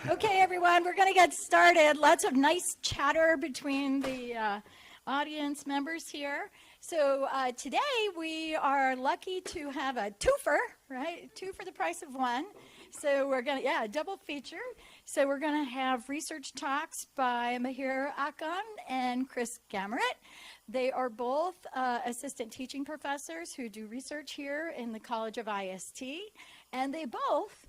Okay, everyone, we're going to get started. Lots of nice chatter between the audience members here. So today we are lucky to have a twofer, right? Two for the price of one. So we're going to, a double feature. So we're going to have research talks by Mahir, Akgun, and Chris Gamrat. They are both assistant teaching professors who do research here in the College of IST, and they both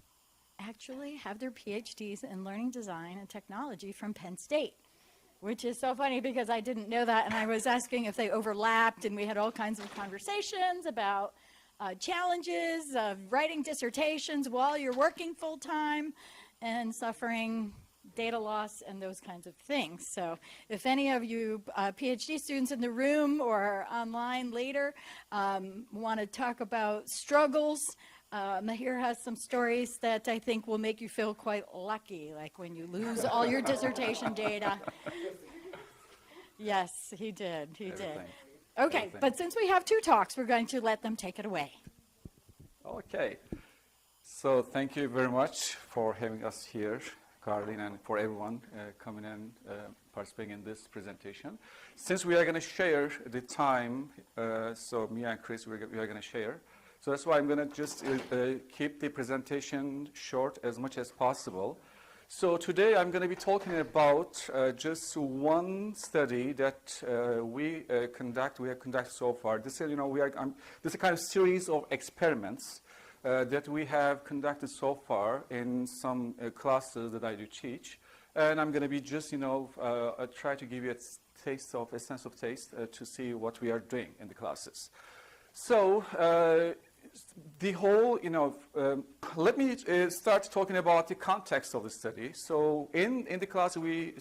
actually have their PhDs in learning design and technology from Penn State, which is so funny because I didn't know that, and I was asking if they overlapped, and we had all kinds of conversations about challenges of writing dissertations while you're working full-time and suffering data loss and those kinds of things. So if any of you PhD students in the room or online later want to talk about struggles, Mahir has some stories that I think will make you feel quite lucky, like when you lose all your dissertation data. Yes, he did. He did. Okay, but since we have two talks, we're going to let them take it away. Okay. So thank you very much for having us here, Caroline, and for everyone coming and participating in this presentation. Since we are going to share the time, so me and Chris, we are going to share. So that's why I'm going to just keep the presentation short as much as possible. So today I'm going to be talking about just one study that we have conducted so far. This is, this is a kind of series of experiments that we have conducted so far in some classes that I do teach. And I'm going to be just, try to give you a sense of taste to see what we are doing in the classes. So the whole, let me start talking about the context of the study. So in the class, we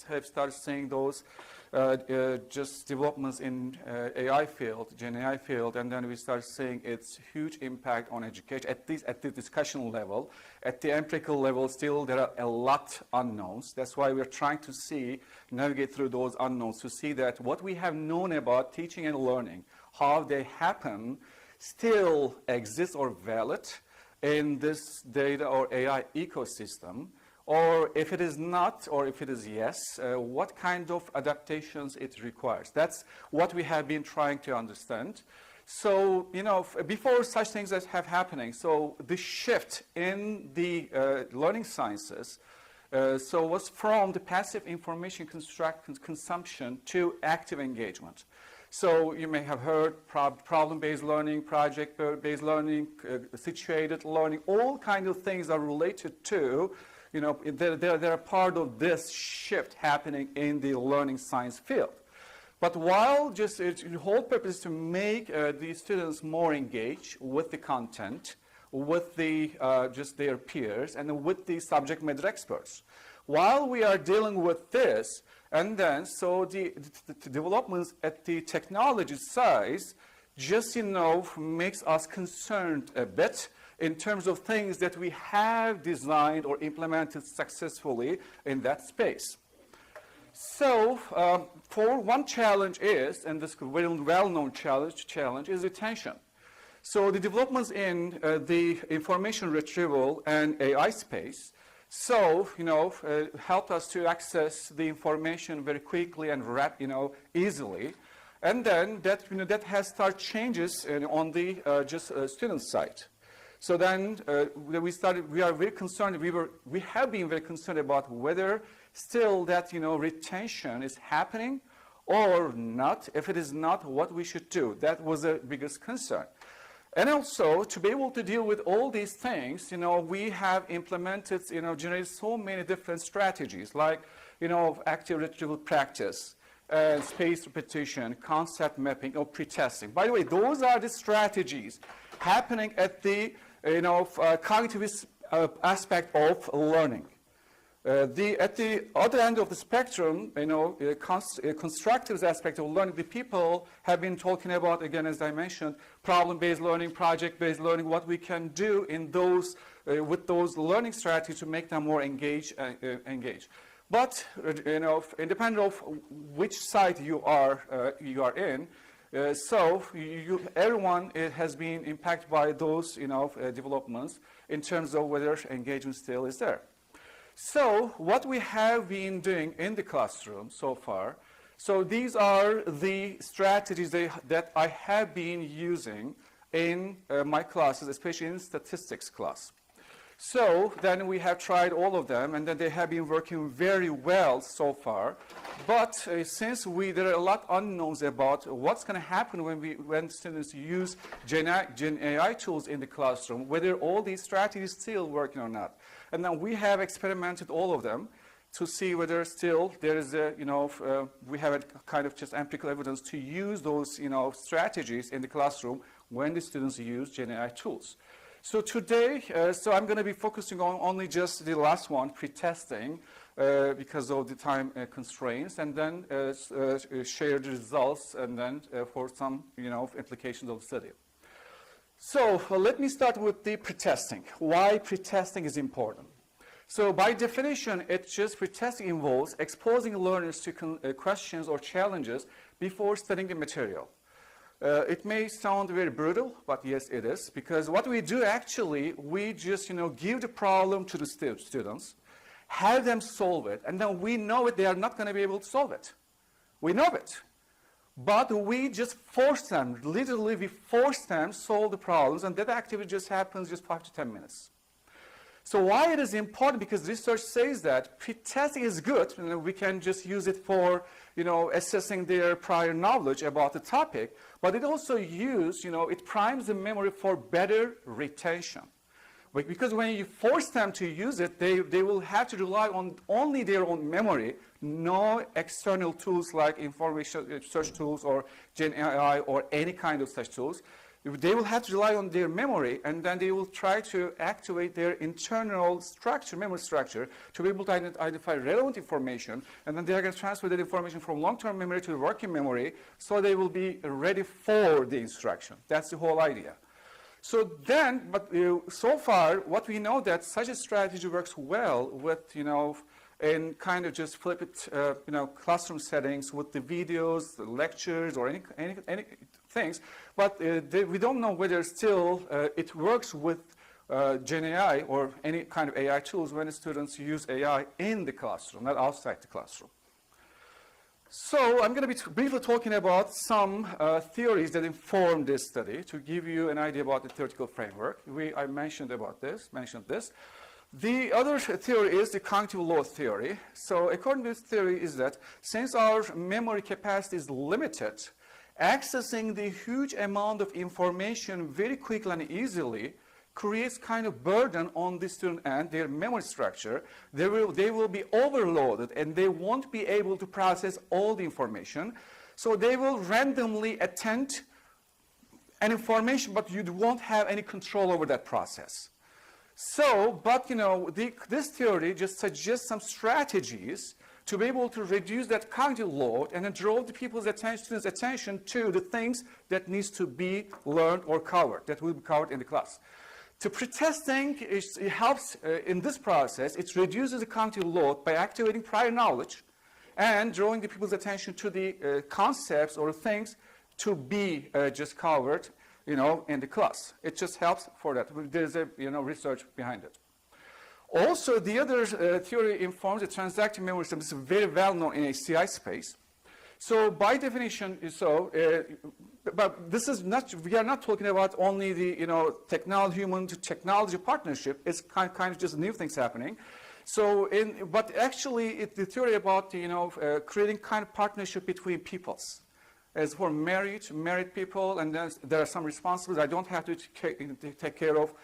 have started seeing those just developments in AI field, Gen AI field, and then we start seeing its huge impact on education, at least at the discussion level. At the empirical level, still there are a lot unknowns. That's why we're trying to navigate through those unknowns to see that what we have known about teaching and learning, how they happen, still exists or valid in this data or AI ecosystem, or if it is not, or if it is yes, what kind of adaptations it requires. That's what we have been trying to understand. So, before such things that have happening, so the shift in the learning sciences, was from the passive information consumption to active engagement. So you may have heard problem-based learning, project-based learning, situated learning, all kinds of things are related to, they're part of this shift happening in the learning science field. But while just the whole purpose is to make the students more engaged with the content, with the just their peers, and with the subject matter experts. While we are dealing with this, and then, so the developments at the technology size just, makes us concerned a bit in terms of things that we have designed or implemented successfully in that space. So, for one challenge is, and this very well-known challenge is retention. So the developments in the information retrieval and AI space, helped us to access the information very quickly and easily, and then that has started changes on the student side. So then we are very concerned. We have been very concerned about whether still that retention is happening or not. If it is not, what we should do. That was the biggest concern. And also, to be able to deal with all these things, we have implemented, generated so many different strategies, like, active retrieval practice, spaced repetition, concept mapping, or pretesting. By the way, those are the strategies happening at the, cognitive aspect of learning. At the other end of the spectrum, constructive aspect of learning, the people have been talking about, again, as I mentioned, problem-based learning, project-based learning, what we can do in those, with those learning strategies to make them more engaged. But, independent of which side you are in, So everyone has been impacted by those developments in terms of whether engagement still is there. So what we have been doing in the classroom so far, so these are the strategies that I have been using in my classes, especially in statistics class. So then we have tried all of them, and then they have been working very well so far. But since there are a lot of unknowns about what's going to happen when students use Gen AI tools in the classroom, whether all these strategies still working or not. And then we have experimented all of them to see whether still there is we have a kind of just empirical evidence to use those, strategies in the classroom when the students use Gen AI tools. So today, I'm going to be focusing on only just the last one, pretesting, because of the time constraints, and then share the results, and then for some, implications of the study. So let me start with the pretesting. Why pretesting is important? So by definition, pretesting involves exposing learners to questions or challenges before studying the material. It may sound very brutal, but yes, it is, because what we do actually, we just, give the problem to the students, have them solve it, and then we know they are not going to be able to solve it. We know it. But we just force them, literally we force them to solve the problems, and that activity just happens just 5 to 10 minutes. So why it is important? Because research says that pretesting is good, we can just use it for, assessing their prior knowledge about the topic, but it also it primes the memory for better retention. Because when you force them to use it, they will have to rely on only their own memory, no external tools like information search tools or Gen AI or any kind of such tools. They will have to rely on their memory, and then they will try to activate their internal structure, memory structure, to be able to identify relevant information, and then they are going to transfer that information from long-term memory to working memory, so they will be ready for the instruction. That's the whole idea. So then, so far, what we know that such a strategy works well with, in kind of just flipped, classroom settings with the videos, the lectures, or any things, but we don't know whether still it works with Gen AI or any kind of AI tools when the students use AI in the classroom, not outside the classroom. So I'm going to be briefly talking about some theories that inform this study to give you an idea about the theoretical framework. I mentioned this. The other theory is the cognitive load theory. So according to this theory is that since our memory capacity is limited, accessing the huge amount of information very quickly and easily creates kind of burden on the student and their memory structure. They will be overloaded, and they won't be able to process all the information. So they will randomly attend an information, but you won't have any control over that process. So, but this theory just suggests some strategies to be able to reduce that cognitive load and then draw the students' attention to the things that needs to be learned or covered, that will be covered in the class. So pretesting, it helps in this process. It reduces the cognitive load by activating prior knowledge and drawing the people's attention to the concepts or things to be just covered, in the class. It just helps for that. There's a research behind it. Also, the other theory informs the transactive memory system. This is very well known in HCI space. So by definition, but this is not, we are not talking about only the, human to technology partnership. It's kind of just new things happening. So, but actually, the theory about, creating kind of partnership between peoples. As for married people, and then there are some responsibilities I don't have to take care of.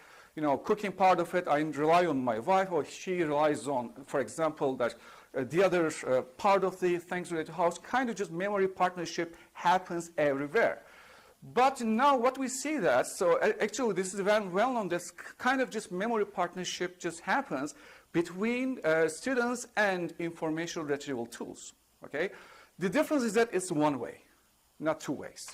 Cooking part of it, I rely on my wife, or she relies on, for example, that the other part of the things related to house, kind of just memory partnership happens everywhere. But now what we see that, so actually this is well known, this kind of just memory partnership just happens between students and information retrieval tools, okay? The difference is that it's one way, not two ways.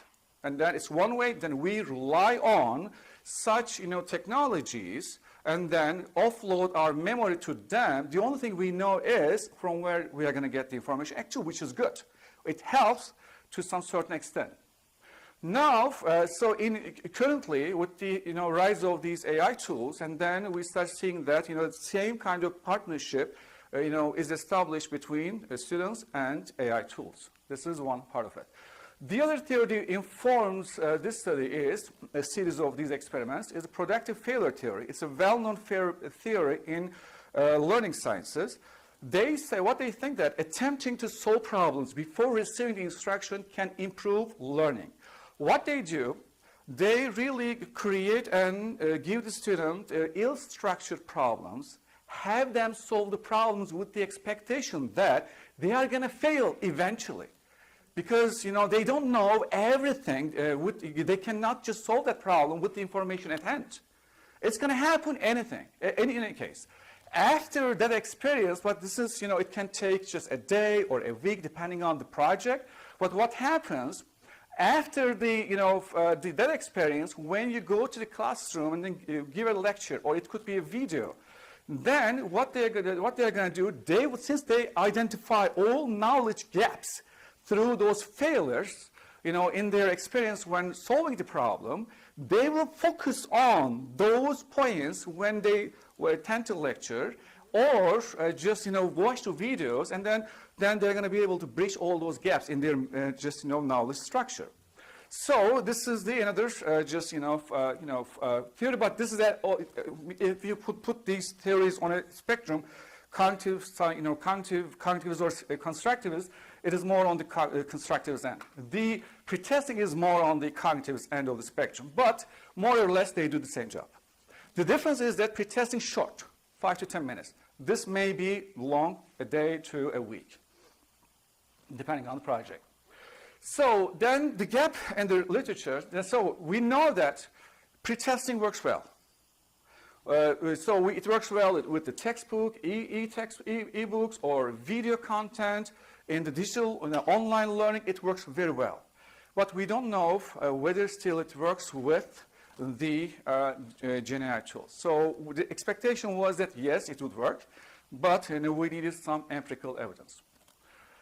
And that it's one way, then we rely on such technologies and then offload our memory to them. The only thing we know is from where we are going to get the information, actually, which is good. It helps to some certain extent. Now, so currently with the rise of these AI tools, and then we start seeing that the same kind of partnership is established between students and AI tools. This is one part of it. The other theory that informs this study is a series of these experiments is a productive failure theory. It's a well-known theory in learning sciences. They say what they think that attempting to solve problems before receiving the instruction can improve learning. What they do, they really create and give the student ill-structured problems, have them solve the problems with the expectation that they are going to fail eventually. Because they don't know everything, they cannot just solve that problem with the information at hand. It's going to happen in any case. After that experience, what this is, it can take just a day or a week depending on the project. But what happens after that experience, when you go to the classroom and then you give a lecture, or it could be a video, then what they're going to do, since they identify all knowledge gaps through those failures, in their experience when solving the problem, they will focus on those points when they attend to lecture, or just watch the videos, and then they're going to be able to bridge all those gaps in their knowledge structure. So this is another theory, but this is that if you put these theories on a spectrum, cognitivists or constructivists, it is more on the constructivist end. The pretesting is more on the cognitivist end of the spectrum, but more or less they do the same job. The difference is that pretesting is short, 5 to 10 minutes. This may be long, a day to a week, depending on the project. So then the gap in the literature, so we know that pretesting works well. It works well with the textbook, e-books, or video content. In the digital, online learning, it works very well. But we don't know whether still it works with the GenAI tools. So the expectation was that yes, it would work, but we needed some empirical evidence.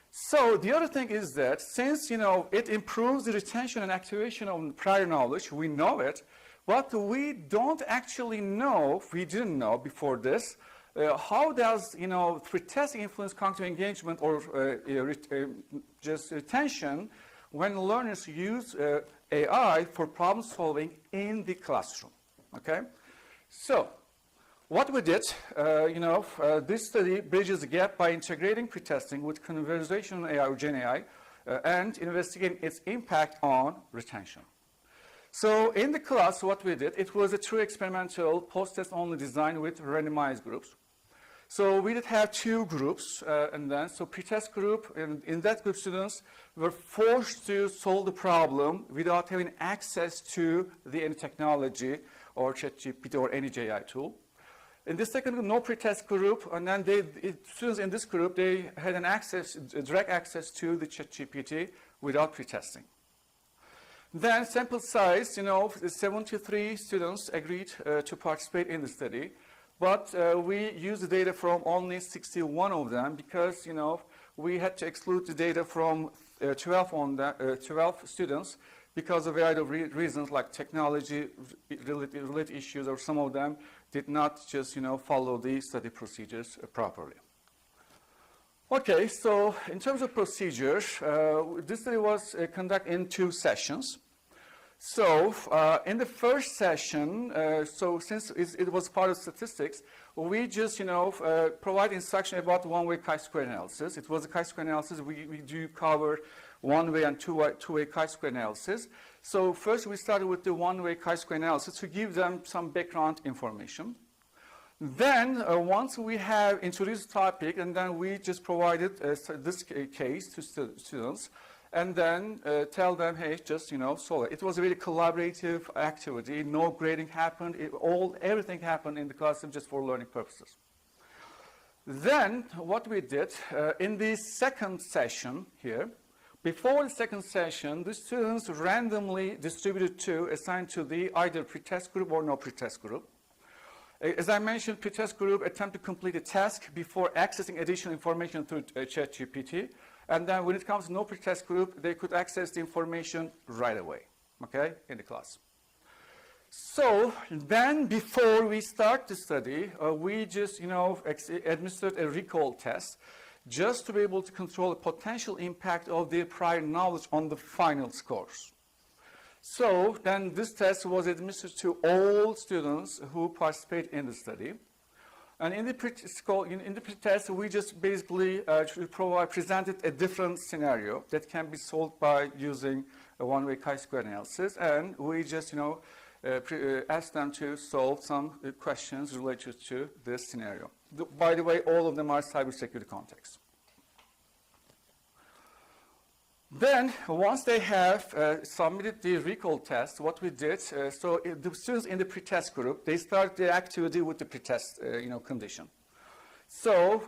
So the other thing is that since it improves the retention and activation of prior knowledge, we know it, but we don't actually know, we didn't know before this, how does pretesting influence cognitive engagement or just retention when learners use AI for problem solving in the classroom? Okay, so what we did, this study bridges the gap by integrating pretesting with conversational AI or GenAI and investigating its impact on retention. So in the class, what we did, it was a true experimental post-test only design with randomized groups. So we did have two groups, and then pretest group, and in that group students were forced to solve the problem without having access to any technology or ChatGPT or any GenAI tool. In the second group, no pretest group, and then students in this group, they had direct access to the ChatGPT without pretesting. Then sample size, 73 students agreed to participate in the study, but we used the data from only 61 of them because, we had to exclude the data from 12 students because of a variety of reasons like technology-related issues, or some of them did not just, follow the study procedures properly. Okay, so in terms of procedures, this study was conducted in 2 sessions. So in the first session, since it was part of statistics, we just provide instruction about one-way chi-square analysis. It was a chi-square analysis. We do cover one-way and two-way chi-square analysis. So first we started with the one-way chi-square analysis to give them some background information. Then once we have introduced the topic, and then we just provided this case to students, and then tell them, hey, just solve it. It was a really collaborative activity. No grading happened. Everything happened in the classroom just for learning purposes. Then what we did in the second session here, before the second session, the students randomly distributed assigned to the either pretest group or no pretest group. As I mentioned, pretest group attempt to complete a task before accessing additional information through ChatGPT. And then when it comes to no pretest group, they could access the information right away. okay, in the class. So then before we start the study, we just, administered a recall test just to be able to control the potential impact of their prior knowledge on the final scores. So then this test was administered to all students who participate in the study. And in the pretest, we just basically presented a different scenario that can be solved by using a one-way chi-square analysis. And we just, asked them to solve some questions related to this scenario. By the way, all of them are cybersecurity context. Then, once they have submitted the recall test, what we did, so the students in the pretest group, they start the activity with the pretest, condition. So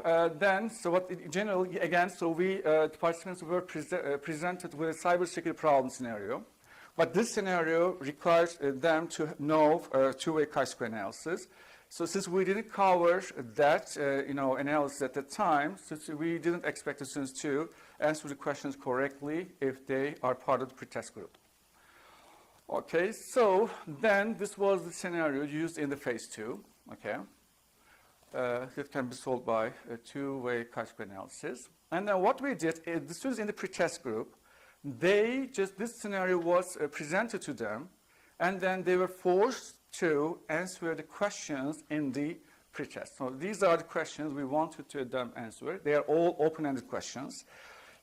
generally, again, so the participants were presented with a cybersecurity problem scenario. But this scenario requires them to know two-way chi-square analysis. So since we didn't cover that, analysis at the time, since we didn't expect the students to answer the questions correctly if they are part of the pretest group. Okay, so then this was the scenario used in the phase 2. Okay, it can be solved by a two-way chi-square analysis. And then what we did, the students in the pretest group, this scenario was presented to them, and then they were forced to answer the questions in the pretest. So these are the questions we wanted to them answer. They are all open-ended questions.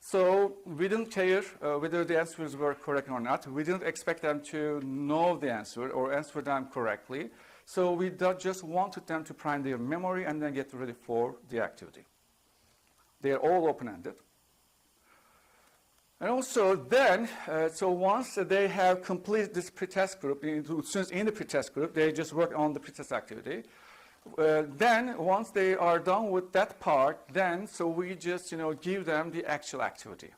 So we didn't care whether the answers were correct or not. We didn't expect them to know the answer or answer them correctly. So we just wanted them to prime their memory and then get ready for the activity. They are all open-ended. And also then, so once they have completed this pretest group, students in the pretest group, they just work on the pretest activity. Then once they are done with that part, then so we just give them the actual activity.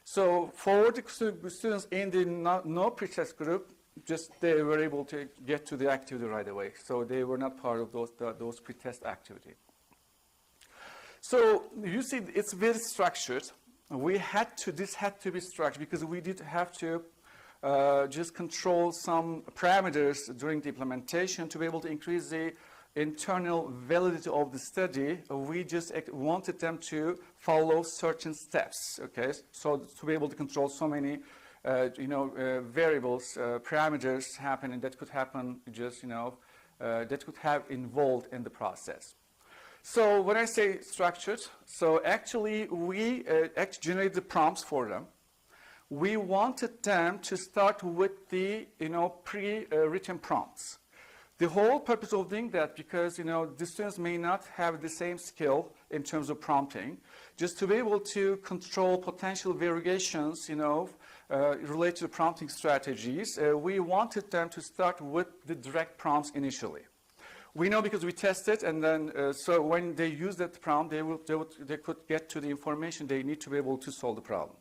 So for the students in the no pretest group, just they were able to get to the activity right away. So they were not part of those pretest activity. So you see, it's very structured. This had to be structured because we did have to just control some parameters during the implementation to be able to increase the internal validity of the study. We just wanted them to follow certain steps, okay? So to be able to control so many, variables, parameters happening that could happen just, that could have involved in the process. So when I say structured, so actually we generated the prompts for them. We wanted them to start with the pre-written prompts. The whole purpose of doing that, because the students may not have the same skill in terms of prompting, just to be able to control potential variations, related to prompting strategies, we wanted them to start with the direct prompts initially. We know because we tested, and then so when they use that prompt, they could get to the information they need to be able to solve the problem.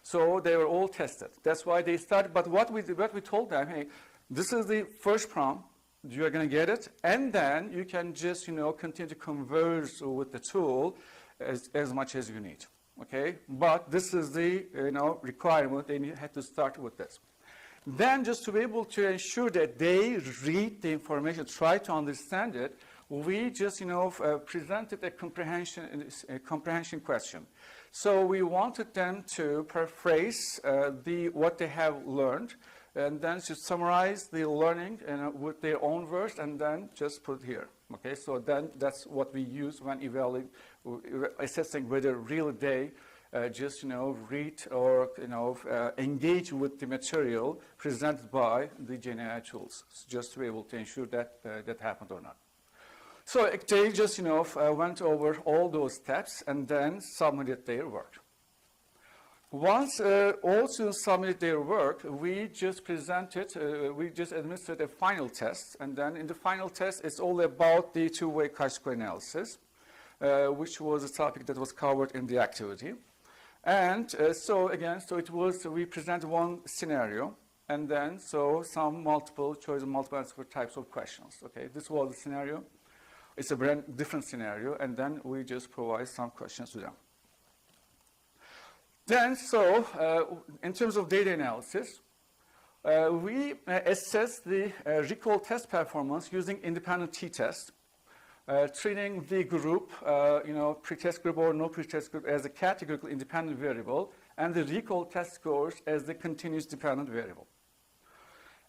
So they were all tested. That's why they started. But what we told them, hey, this is the first prompt. You are going to get it, and then you can just continue to converse with the tool as much as you need. Okay, but this is the requirement. They had to start with this. Then just to be able to ensure that they read the information, try to understand it, we just presented a comprehension question. So we wanted them to paraphrase what they have learned, and then to summarize the learning with their own words, and then just put here. Okay, so then that's what we use when assessing whether really they just read or engage with the material presented by the GenAI tools, just to be able to ensure that that happened or not. So they just went over all those steps and then submitted their work. Once all students submitted their work, we just administered a final test, and then in the final test, it's all about the two-way chi-square analysis, which was a topic that was covered in the activity. And we presented one scenario, and then some multiple choice and multiple answer types of questions. Okay, this was the scenario. It's a brand different scenario, and then we just provide some questions to them. Then, in terms of data analysis, We assess the recall test performance using independent t-test, treating the group, pretest group or no pretest group as a categorical independent variable, and the recall test scores as the continuous dependent variable.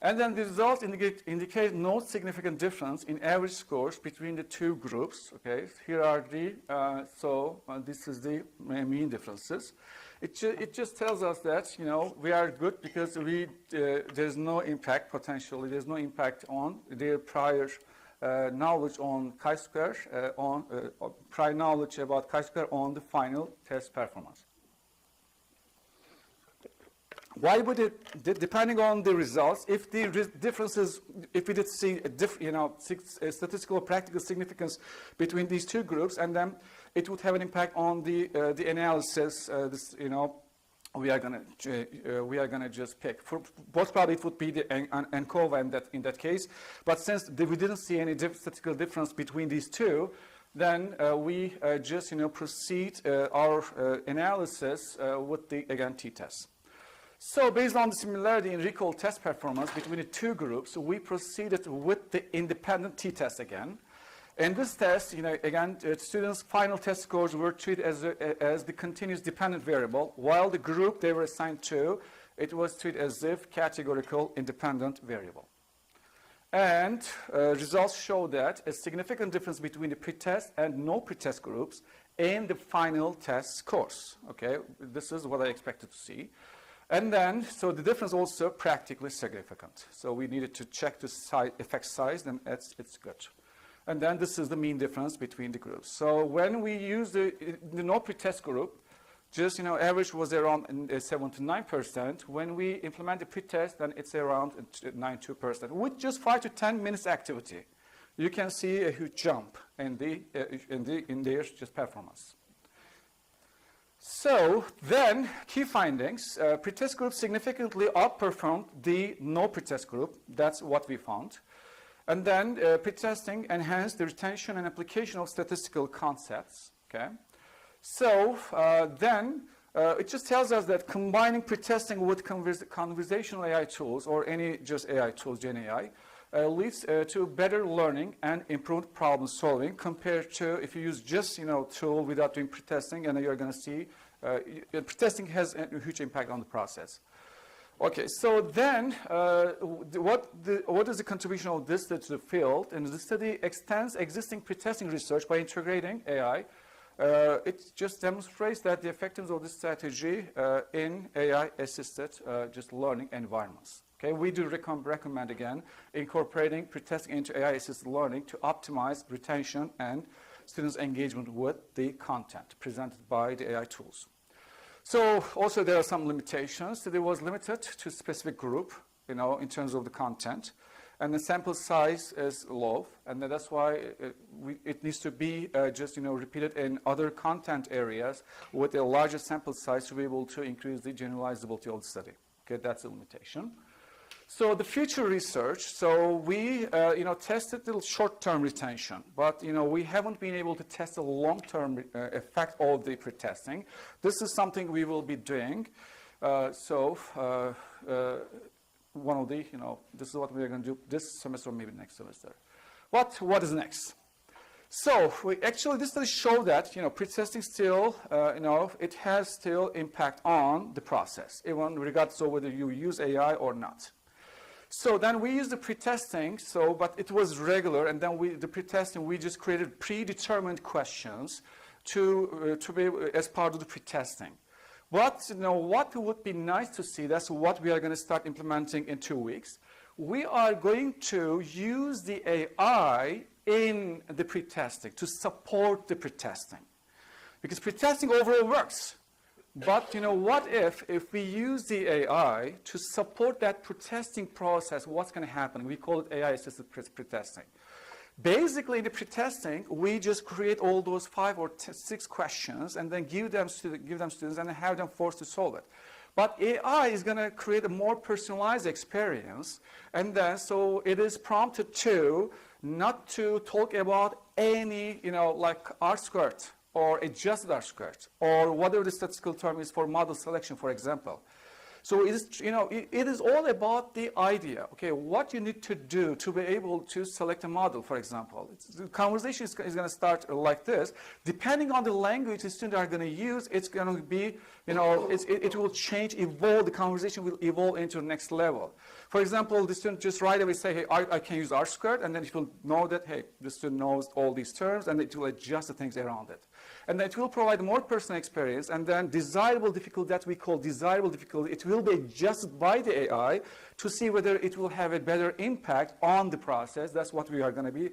And then the results indicate no significant difference in average scores between the two groups. Okay, here are the, this is the mean differences. It just tells us that, we are good because there's no impact, potentially, there's no impact on their prior knowledge on chi-square, prior knowledge about chi-square on the final test performance. Why would it, depending on the results, if the differences, if we did see a statistical or practical significance between these two groups, and then it would have an impact on the analysis. We are gonna just pick. For most probably, it would be the ANCOVA in that case. But since we didn't see any statistical difference between these two, then we just proceed our analysis with the t-test. So based on the similarity in recall test performance between the two groups, we proceeded with the independent t-test again. In this test, students' final test scores were treated as the continuous dependent variable, while the group they were assigned to, it was treated as if categorical independent variable. And results show that a significant difference between the pretest and no pretest groups in the final test scores. Okay, this is what I expected to see. And then, so the difference also practically significant. So we needed to check the effect size, and it's good. And then this is the mean difference between the groups. So when we use the no pretest group, just average was around 7 to 9%. When we implement the pretest, then it's around 92%. With just 5 to 10 minutes activity, you can see a huge jump in their just performance. So then, key findings, pretest group significantly outperformed the no pretest group. That's what we found. And then pretesting enhanced the retention and application of statistical concepts. Okay. So then it just tells us that combining pretesting with conversational AI tools or any just AI tools, Gen AI, leads to better learning and improved problem solving compared to if you use just tool without doing pretesting, and you're going to see pretesting has a huge impact on the process. Okay, so then what is the contribution of this to the field? And the study extends existing pretesting research by integrating AI. It just demonstrates that the effectiveness of this strategy in AI-assisted just learning environments. Okay, we do recommend again incorporating pretesting into AI-assisted learning to optimize retention and students' engagement with the content presented by the AI tools. So also there are some limitations. So it was limited to a specific group, in terms of the content, and the sample size is low, and that's why it needs to be just repeated in other content areas with a larger sample size to be able to increase the generalizability of the study. Okay, that's a limitation. So the future research, so we tested the short-term retention, but we haven't been able to test the long-term effect of the pretesting. This is something we will be doing. One of the, this is what we are going to do this semester or maybe next semester. What is next? So this study showed that pretesting still, it has still impact on the process, even regardless of whether you use AI or not. So then we used the pretesting, but it was regular, and then the pretesting, we just created predetermined questions to be as part of the pretesting. But what would be nice to see, that's what we are going to start implementing in 2 weeks. We are going to use the AI in the pretesting to support the pretesting. Because pretesting overall works. But what if we use the AI to support that pretesting process, what's going to happen? We call it AI-assisted pretesting. Basically, in the pretesting, we just create all those 5 or 6 questions and then give them students and have them forced to solve it. But AI is going to create a more personalized experience, and then so it is prompted to not to talk about any, like R-squared or adjusted R-squared or whatever the statistical term is for model selection, for example. So it is, it is all about the idea. Okay, what you need to do to be able to select a model, for example. The conversation is going to start like this. Depending on the language the students are going to use, it's going to be, it will change, evolve. The conversation will evolve into the next level. For example, the student just right away say, hey, I can use R-squared, and then it will know that, hey, the student knows all these terms, and it will adjust the things around it. And it will provide more personal experience, and then desirable difficulty that we call desirable difficulty, it will be adjusted by the AI to see whether it will have a better impact on the process. That's what we are going to be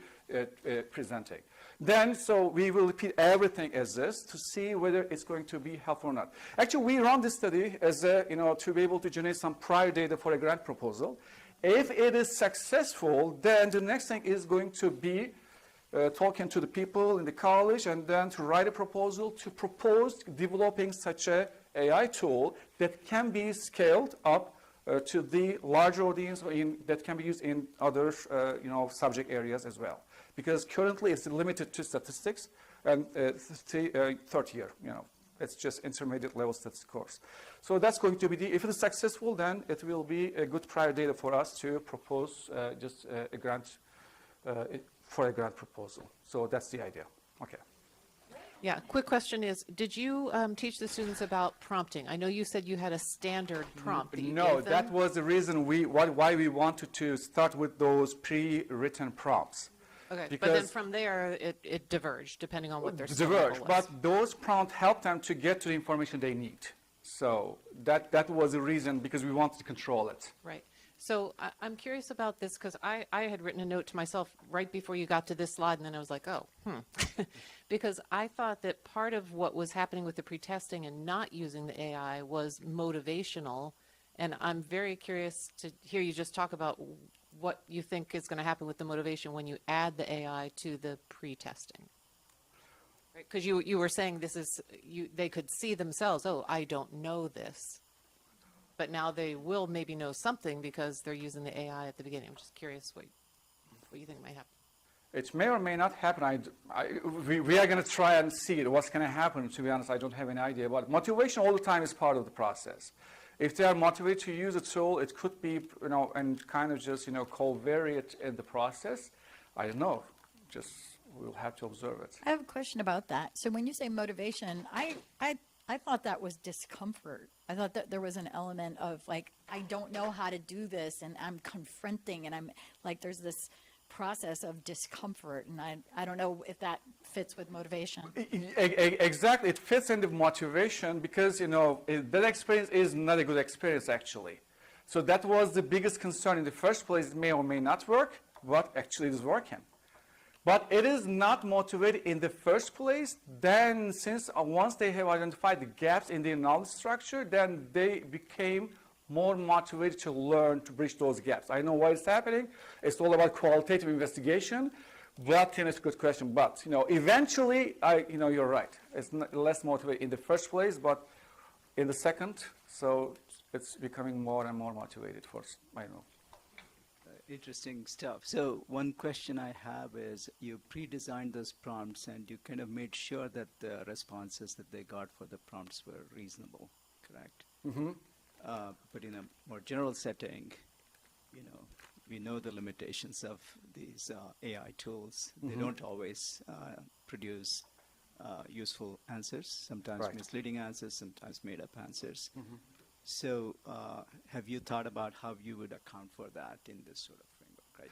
presenting. Then, so we will repeat everything as this to see whether it's going to be helpful or not. Actually, we run this study as to be able to generate some prior data for a grant proposal. If it is successful, then the next thing is going to be talking to the people in the college and then to write a proposal to propose developing such a AI tool that can be scaled up to the larger audience that can be used in other subject areas as well. Because currently it's limited to statistics and third year, it's just intermediate level statistics course. So that's going to be if it is successful, then it will be a good prior data for us to propose just a grant for a grant proposal. So that's the idea. Okay. Yeah, quick question is, did you teach the students about prompting? I know you said you had a standard prompt that you No, gave them. that was the reason why we wanted to start with those pre-written prompts. Okay, but then from there, it diverged, depending on what their skill level was. But those prompts help them to get to the information they need. So that was the reason, because we wanted to control it. Right. So I'm curious about this, because I had written a note to myself right before you got to this slide, and then I was like, oh, because I thought that part of what was happening with the pretesting and not using the AI was motivational, and I'm very curious to hear you just talk about what you think is going to happen with the motivation when you add the AI to the pretesting. Because you were saying this is, they could see themselves, oh, I don't know this. But now they will maybe know something because they're using the AI at the beginning. I'm just curious what you think might happen. It may or may not happen. We are going to try and see what's going to happen. To be honest, I don't have any idea. But motivation all the time is part of the process. If they are motivated to use a tool, it could be, and kind of just, co-vary it in the process. I don't know. Just we'll have to observe it. I have a question about that. So when you say motivation, I thought that was discomfort. I thought that there was an element of like, I don't know how to do this, and I'm confronting, and I'm like, there's this process of discomfort, and I don't know if that fits with motivation. Exactly, it fits in the motivation because, that experience is not a good experience actually. So that was the biggest concern in the first place. It may or may not work, but actually it is working. But it is not motivated in the first place. Then since once they have identified the gaps in the knowledge structure, then they became more motivated to learn to bridge those gaps. I know why it's happening. It's all about qualitative investigation. But it's a good question. But eventually, you're right. It's less motivated in the first place, but in the second, so it's becoming more and more motivated for, I know. Interesting stuff. So one question I have is, you pre-designed those prompts and you kind of made sure that the responses that they got for the prompts were reasonable, correct? Mm-hmm. But in a more general setting, we know the limitations of these AI tools. Mm-hmm. They don't always produce useful answers, sometimes right. misleading answers, sometimes made-up answers. Mm-hmm. So have you thought about how you would account for that in this sort of framework, right?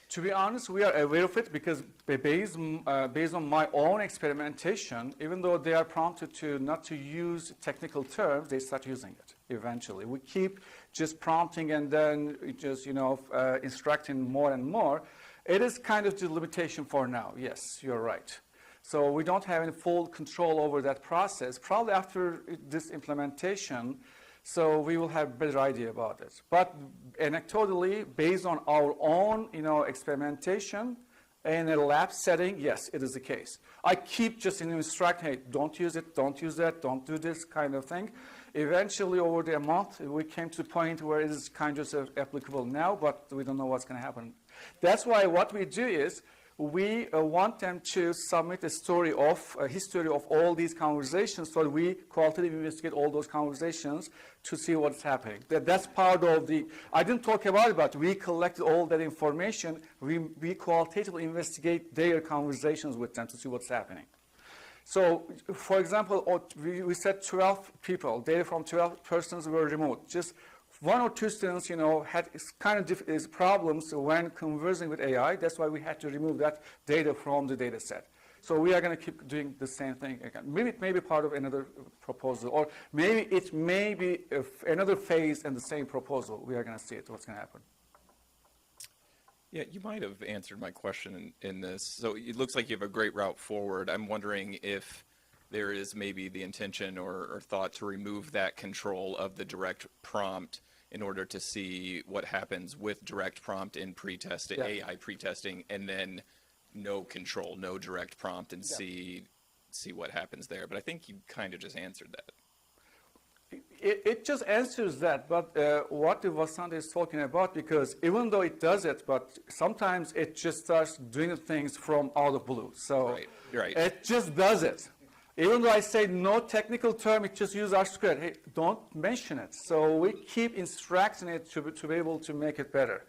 To be honest, we are aware of it because based on my own experimentation, even though they are prompted to not to use technical terms, they start using it eventually. We keep just prompting and then just, instructing more and more. It is kind of the limitation for now. Yes, you're right. So we don't have any full control over that process. Probably after this implementation, so we will have a better idea about it. But anecdotally, based on our own, experimentation in a lab setting, yes, it is the case. I keep just instructing, hey, don't use it, don't use that, don't do this kind of thing. Eventually, over the month, we came to the point where it is kind of applicable now, but we don't know what's going to happen. That's why what we do is we want them to submit a story of, a history of all these conversations, so we qualitatively investigate all those conversations to see what's happening. That's part of the, I didn't talk about it, but we collected all that information. We qualitatively investigate their conversations with them to see what's happening. So, for example, we said 12 people, data from 12 persons were removed. Just one or two students, had kind of problems when conversing with AI. That's why we had to remove that data from the data set. So we are going to keep doing the same thing again. Maybe it may be part of another proposal, or maybe it may be another phase in the same proposal. We are going to see it, what's going to happen. Yeah, you might have answered my question in this. So it looks like you have a great route forward. I'm wondering if there is maybe the intention or thought to remove that control of the direct prompt in order to see what happens with direct prompt in pretesting, Yeah. AI pretesting, and then no control, no direct prompt, and see what happens there. But I think you kind of just answered that. It just answers that, but what Vasant is talking about, because even though it does it, but sometimes it just starts doing things from out of blue. So Right, right. it just does it. Even though I say no technical term, it just uses our script. Hey, don't mention it. So we keep instructing it to be able to make it better.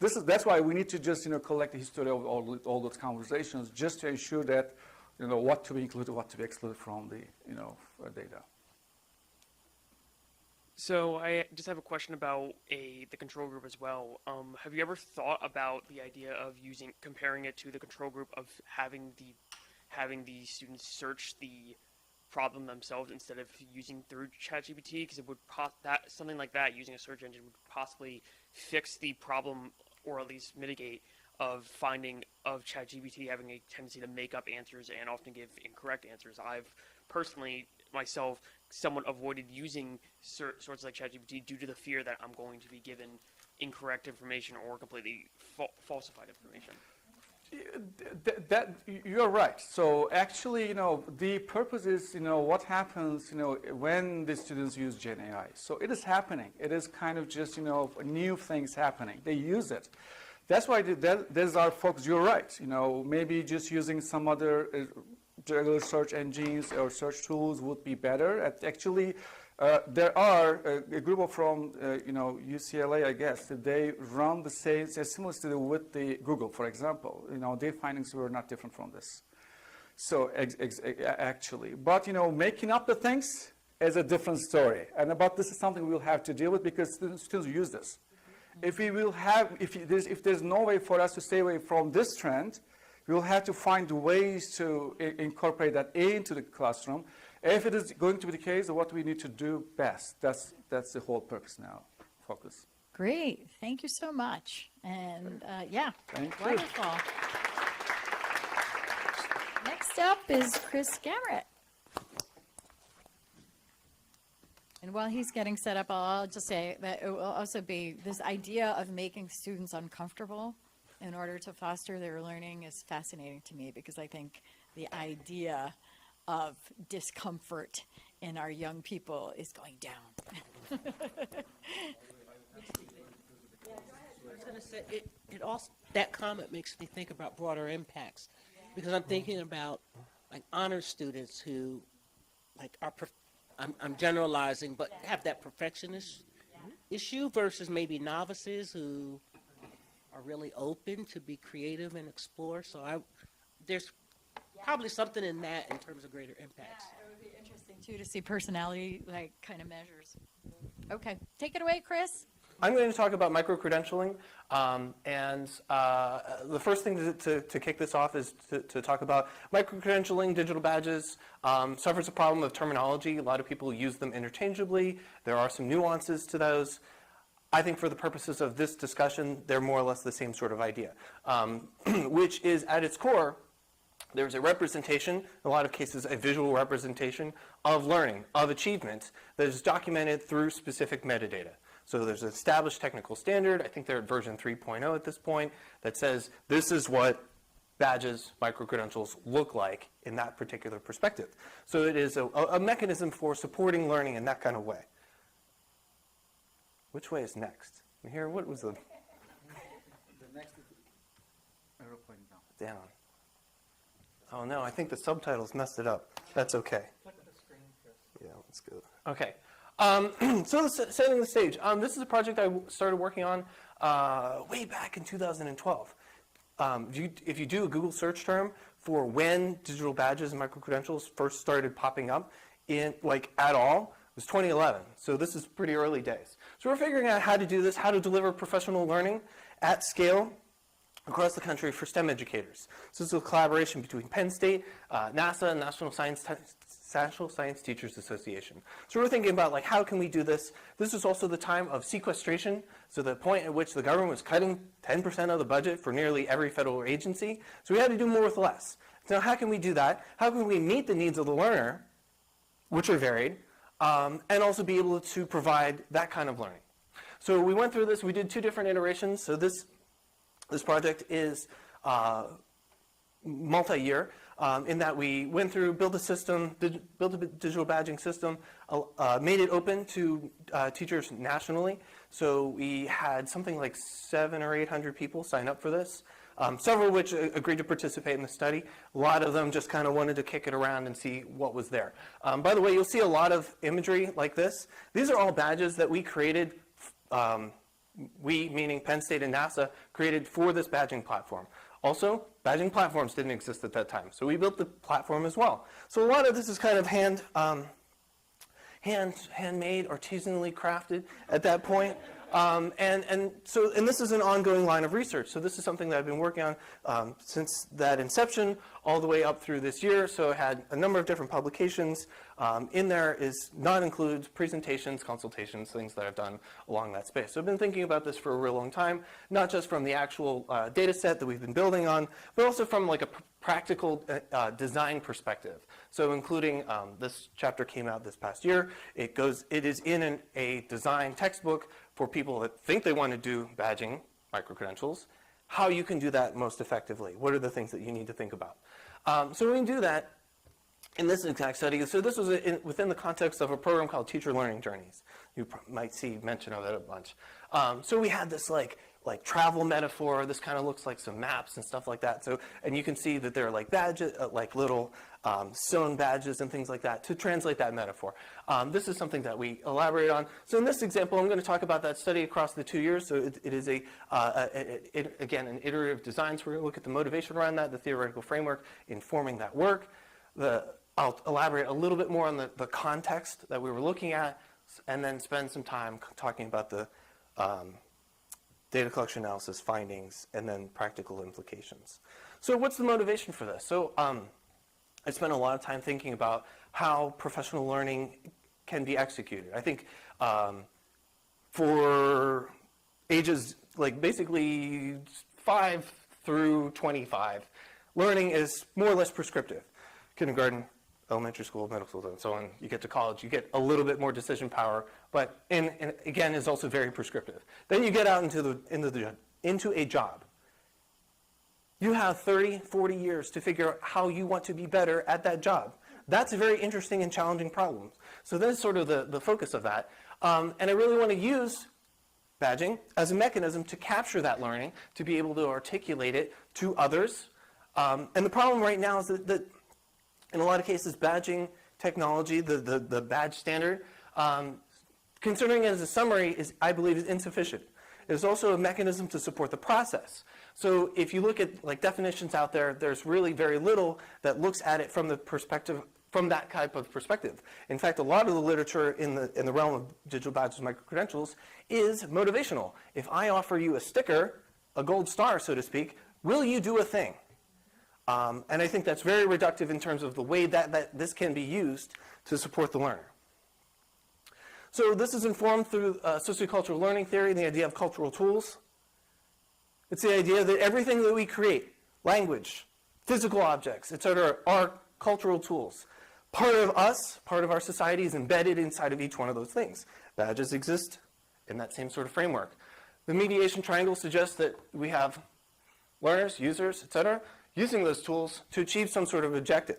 That's why we need to just collect the history of all those conversations, just to ensure that what to be included, what to be excluded from the data. So I just have a question about the control group as well. Have you ever thought about the idea of comparing it to the control group of having the students search the problem themselves instead of using through ChatGPT? Because it would something like that, using a search engine, would possibly fix the problem, or at least mitigate, of ChatGPT having a tendency to make up answers and often give incorrect answers. I've personally myself somewhat avoided using sources like ChatGPT due to the fear that I'm going to be given incorrect information or completely falsified information. That you're right. So actually, the purpose is, what happens, when the students use Gen AI. So it is happening. It is kind of just, new things happening. They use it. That's why there's our focus. You're right. Maybe just using some other regular search engines or search tools would be better. Actually, there are a group from UCLA, I guess. They run a similar study with the Google, for example. Their findings were not different from this. So actually, but making up the things is a different story. And this is something we'll have to deal with, because students use this. If there's no way for us to stay away from this trend, we'll have to find ways to incorporate that into the classroom. If it is going to be the case, what we need to do best. That's the whole purpose now, focus. Great. Thank you so much. And yeah, Thank you. wonderful. Next up is Chris Gamrat. And while he's getting set up, I'll just say that it will also be this idea of making students uncomfortable in order to foster their learning is fascinating to me, because I think the idea of discomfort in our young people is going down. I was going to say, it also, that comment makes me think about broader impacts, because I'm thinking about like honor students who like are, I'm generalizing, but have that perfectionist issue versus maybe novices who are really open to be creative and explore. So there's probably something in that in terms of greater impacts. Yeah, it would be interesting too to see personality kind of measures. Okay, take it away, Chris. I'm going to talk about micro-credentialing, and the first thing to kick this off is to talk about micro-credentialing. Digital badges suffers a problem of terminology. A lot of people use them interchangeably. There are some nuances to those. I think for the purposes of this discussion, they're more or less the same sort of idea, which is at its core, there's a representation, in a lot of cases a visual representation of learning, of achievement, that is documented through specific metadata. So there's an established technical standard, I think they're at version 3.0 at this point, that says this is what badges, micro-credentials look like in that particular perspective. So it is a mechanism for supporting learning in that kind of way. Which way is next? Mahir, what was the... The next is arrow pointing down. down. Oh no, I think the subtitles messed it up. That's okay. Yeah, that's good. Okay. So setting the stage. This is a project I started working on way back in 2012. If you do a Google search term for when digital badges and micro-credentials first started popping up in, like, at all, it was 2011. So this is pretty early days. So we're figuring out how to do this, how to deliver professional learning at scale across the country for STEM educators. So this is a collaboration between Penn State, NASA, and National Science Teachers Association. So we're thinking about, like, how can we do this? This was also the time of sequestration, so the point at which the government was cutting 10% of the budget for nearly every federal agency. So we had to do more with less. Now, how can we do that? How can we meet the needs of the learner, which are varied, and also be able to provide that kind of learning? So we went through this. We did 2 different iterations. So this project is multi-year in that we went through, built a system, built a digital badging system, made it open to teachers nationally. So we had something like 700 or 800 people sign up for this, several of which agreed to participate in the study. A lot of them just kind of wanted to kick it around and see what was there. By the way, you'll see a lot of imagery like this. These are all badges that we created, we, meaning Penn State and NASA, created for this badging platform. Also, badging platforms didn't exist at that time, so we built the platform as well. So a lot of this is kind of handmade, artisanally crafted at that point. And this is an ongoing line of research. So this is something that I've been working on since that inception all the way up through this year. So I had a number of different publications. In there is not includes presentations, consultations, things that I've done along that space. So I've been thinking about this for a real long time, not just from the actual data set that we've been building on, but also from, like, a practical design perspective. So including this chapter came out this past year. It is in a design textbook for people that think they want to do badging, micro-credentials, how you can do that most effectively. What are the things that you need to think about? So we can do that in this exact study. So this was within the context of a program called Teacher Learning Journeys. You might see mention of it a bunch. So we had this like travel metaphor. This kind of looks like some maps and stuff like that. So, and you can see that there are like badges, like little sewn badges and things like that to translate that metaphor. This is something that we elaborate on. So in this example, I'm going to talk about that study across the 2 years. So it is again, an iterative design. So we're going to look at the motivation around that, the theoretical framework informing that work. I'll elaborate a little bit more on the context that we were looking at, and then spend some time talking about the data collection analysis findings and then practical implications. So what's the motivation for this? So I spent a lot of time thinking about how professional learning can be executed. I think for ages, like basically 5 through 25, learning is more or less prescriptive. Kindergarten, elementary school, middle school, and so on. You get to college, you get a little bit more decision power, but and again is also very prescriptive. Then you get out into a job. You have 30, 40 years to figure out how you want to be better at that job. That's a very interesting and challenging problem. So that's sort of the focus of that. And I really want to use badging as a mechanism to capture that learning, to be able to articulate it to others. And the problem right now is that in a lot of cases, badging technology, the badge standard, considering it as a summary, I believe is insufficient. There's also a mechanism to support the process. So if you look at like definitions out there, there's really very little that looks at it from the perspective, from that type of perspective. In fact, a lot of the literature in the realm of digital badges and micro-credentials is motivational. If I offer you a sticker, a gold star, so to speak, will you do a thing? And I think that's very reductive in terms of the way that this can be used to support the learner. So this is informed through sociocultural learning theory and the idea of cultural tools. It's the idea that everything that we create, language, physical objects, etc., are cultural tools. Part of us, part of our society is embedded inside of each one of those things. Badges exist in that same sort of framework. The mediation triangle suggests that we have learners, users, etc., using those tools to achieve some sort of objective.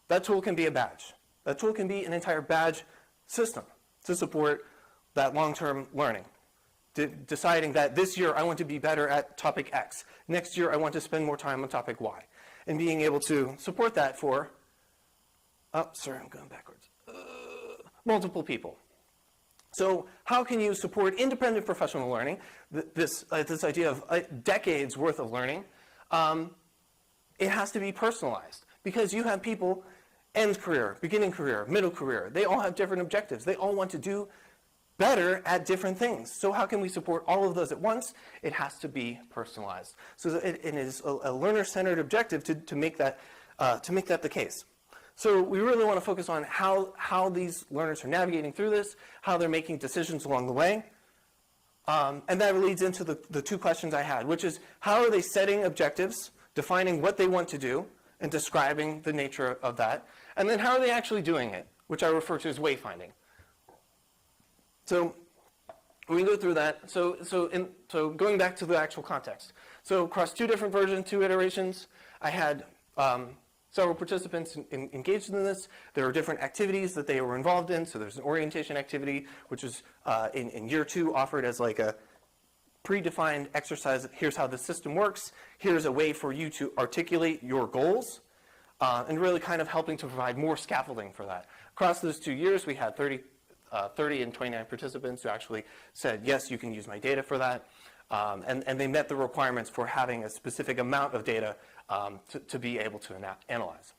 That tool can be a badge. That tool can be an entire badge system to support that long-term learning. deciding that this year I want to be better at topic X. Next year I want to spend more time on topic Y. And being able to support that for, oh, sorry, I'm going backwards, multiple people. So how can you support independent professional learning, this idea of decades worth of learning? It has to be personalized because you have people, end career, beginning career, middle career. They all have different objectives. They all want to do better at different things. So how can we support all of those at once? It has to be personalized. So it is a learner-centered objective to make that the case. So we really want to focus on how these learners are navigating through this, how they're making decisions along the way. And that leads into the two questions I had, which is how are they setting objectives, defining what they want to do, and describing the nature of that. And then how are they actually doing it, which I refer to as wayfinding. So we can go through that. So going back to the actual context. So across two different versions, two iterations, I had several participants engaged in this. There were different activities that they were involved in. So there's an orientation activity, which is in year 2 offered as like a predefined exercise. Here's how the system works. Here's a way for you to articulate your goals, and really kind of helping to provide more scaffolding for that. Across those 2 years, we had 30 and 29 participants who actually said, yes, you can use my data for that. And they met the requirements for having a specific amount of data to be able to analyze.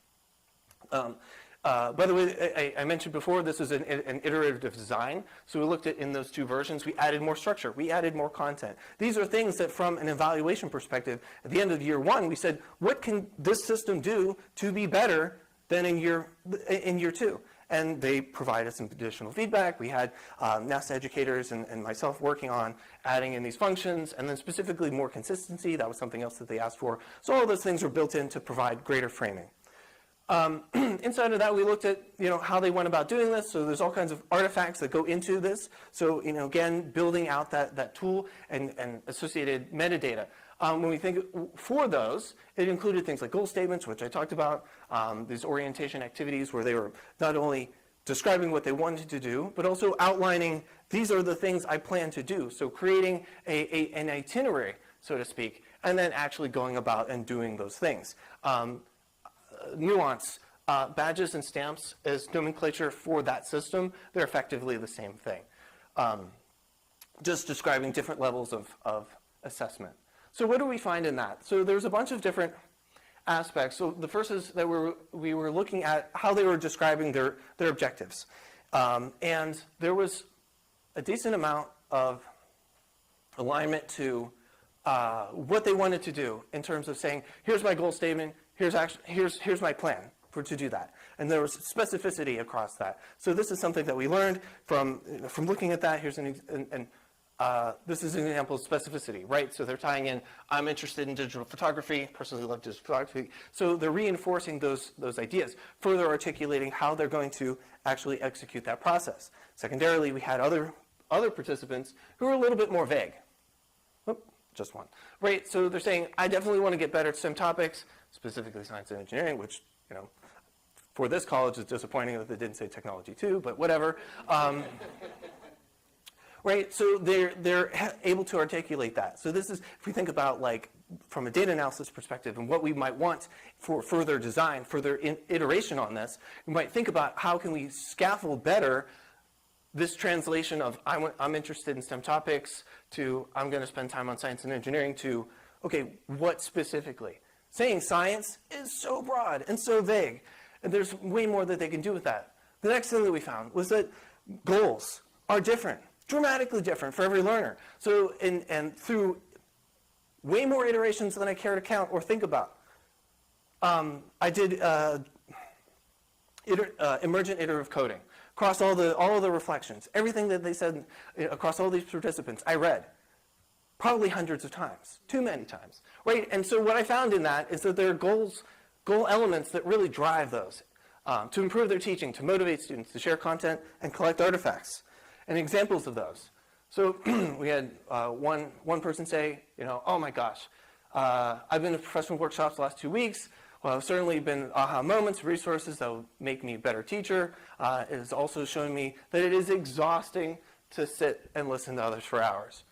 By the way, I mentioned before, this is an iterative design. So we looked at, in those 2 versions, we added more structure. We added more content. These are things that from an evaluation perspective, at the end of year 1, we said, what can this system do to be better than in year 2? And they provided some additional feedback. We had NASA educators and myself working on adding in these functions, and then specifically more consistency. That was something else that they asked for. So all of those things were built in to provide greater framing. Inside of that, we looked at how they went about doing this. So there's all kinds of artifacts that go into this. So again, building out that tool and associated metadata. When we think for those, it included things like goal statements, which I talked about, these orientation activities where they were not only describing what they wanted to do, but also outlining, these are the things I plan to do. So creating an itinerary, so to speak, and then actually going about and doing those things. Nuance, badges and stamps as nomenclature for that system, they're effectively the same thing. Just describing different levels of assessment. So what do we find in that? So there's a bunch of different aspects. So the first is that we were looking at how they were describing their objectives. And there was a decent amount of alignment to what they wanted to do in terms of saying, here's my goal statement, here's my plan to do that. And there was specificity across that. So this is something that we learned from looking at that. Here's this is an example of specificity, right? So they're tying in, I'm interested in digital photography, personally love digital photography. So they're reinforcing those ideas, further articulating how they're going to actually execute that process. Secondarily, we had other participants who were a little bit more vague. Oop, just one. Right, so they're saying, I definitely want to get better at STEM topics, specifically science and engineering, which, for this college is disappointing that they didn't say technology too, but whatever. Right, so they're able to articulate that. So this is, if we think about like from a data analysis perspective and what we might want for further design, further iteration on this, we might think about how can we scaffold better this translation of I'm interested in STEM topics to I'm going to spend time on science and engineering to, okay, what specifically? Saying science is so broad and so vague, and there's way more that they can do with that. The next thing that we found was that goals are different. Dramatically different for every learner. So, and through way more iterations than I care to count or think about. I did emergent iterative coding across all the reflections. Everything that they said across all these participants, I read probably hundreds of times, too many times, right? And so what I found in that is that there are goal elements that really drive those to improve their teaching, to motivate students, to share content and collect artifacts. And examples of those. So we had one person say, oh my gosh, I've been to professional workshops the last 2 weeks. Well, I've certainly been aha moments, resources that will make me a better teacher. It has also shown me that it is exhausting to sit and listen to others for hours.